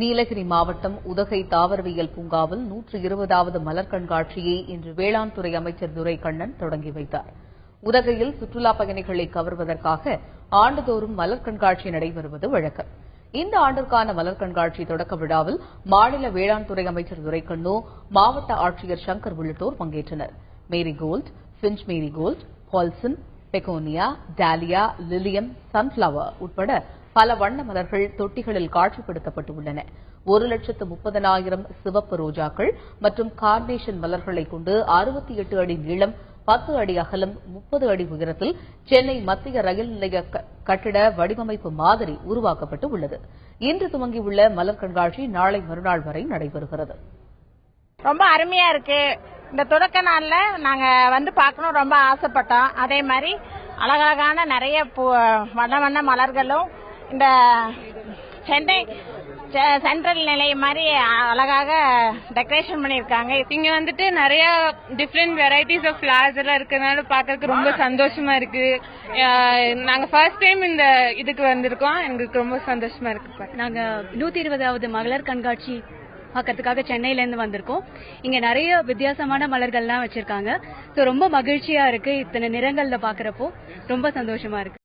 நீலகிரி மாவட்டம் உதகை தாவரவியல் பூங்காவில் 120வது மலர் கண்காட்சியை இன்று வேளாண் துறை அமைச்சர் துரைக்கண்ணன் தொடங்கி வைத்தார். உதகையில் சுற்றுலாப் பயணிகளை கவர்வதற்காக ஆண்டுதோறும் மலர் கண்காட்சி நடைபெறுவது வழக்கம். இந்த ஆண்டிற்கான மலர் கண்காட்சி தொடக்க விழாவில் மாநில வேளாண் துறை அமைச்சர் துரைக்கண்ணு, மாவட்ட ஆட்சியர் சங்கர் உள்ளிட்டோர் பங்கேற்றனர். Marigold, french marigold, balsam, begonia, dahlia, lilium, sunflower உட்பட பல வண்ண மலர்கள் தொட்டிகளில் காட்சிப்படுத்தப்பட்டுள்ளன. 1,30,000 சிவப்பு ரோஜாக்கள் மற்றும் கார்னேஷன் மலர்களை கொண்டு 68 அடி நீளம், 10 அடி அகலம், 30 அடி உயரத்தில் சென்னை மத்திய ரயில் நிலைய கட்டிட வடிவமைப்பு மாதிரி உருவாக்கப்பட்டு உள்ளது. இன்று துவங்கியுள்ள மலர் கண்காட்சி நாளை மறுநாள் வரை நடைபெறுகிறது. ரொம்ப அருமையா இருக்கு. இந்த தொடக்க நாள்ல நாங்க வந்து பார்க்கணும் ரொம்ப ஆசைப்பட்டோம். அதே மாதிரி அழகழகான நிறைய வண்ண வண்ண மலர்களும் இந்த சென்னை சென்ட்ரல் நிலையம் மாதிரி அழகாக டெக்கரேஷன் பண்ணியிருக்காங்க. இங்க வந்துட்டு நிறைய டிஃப்ரெண்ட் வெரைட்டிஸ் ஆஃப் ஃபிளவர்ஸ் எல்லாம் இருக்கிறதுனால பார்க்கறதுக்கு ரொம்ப சந்தோஷமா இருக்கு. நாங்க ஃபர்ஸ்ட் டைம் இந்த இதுக்கு வந்திருக்கோம். எங்களுக்கு ரொம்ப சந்தோஷமா இருக்கு. நாங்க 120வது மலர் கண்காட்சி பார்க்கறதுக்காக சென்னையில இருந்து வந்திருக்கோம். இங்க நிறைய வித்தியாசமான மலர்கள்லாம் வச்சிருக்காங்க. ரொம்ப மகிழ்ச்சியா இருக்கு. இத்தனை நிறங்கள்ல பாக்குறப்போ ரொம்ப சந்தோஷமா இருக்கு.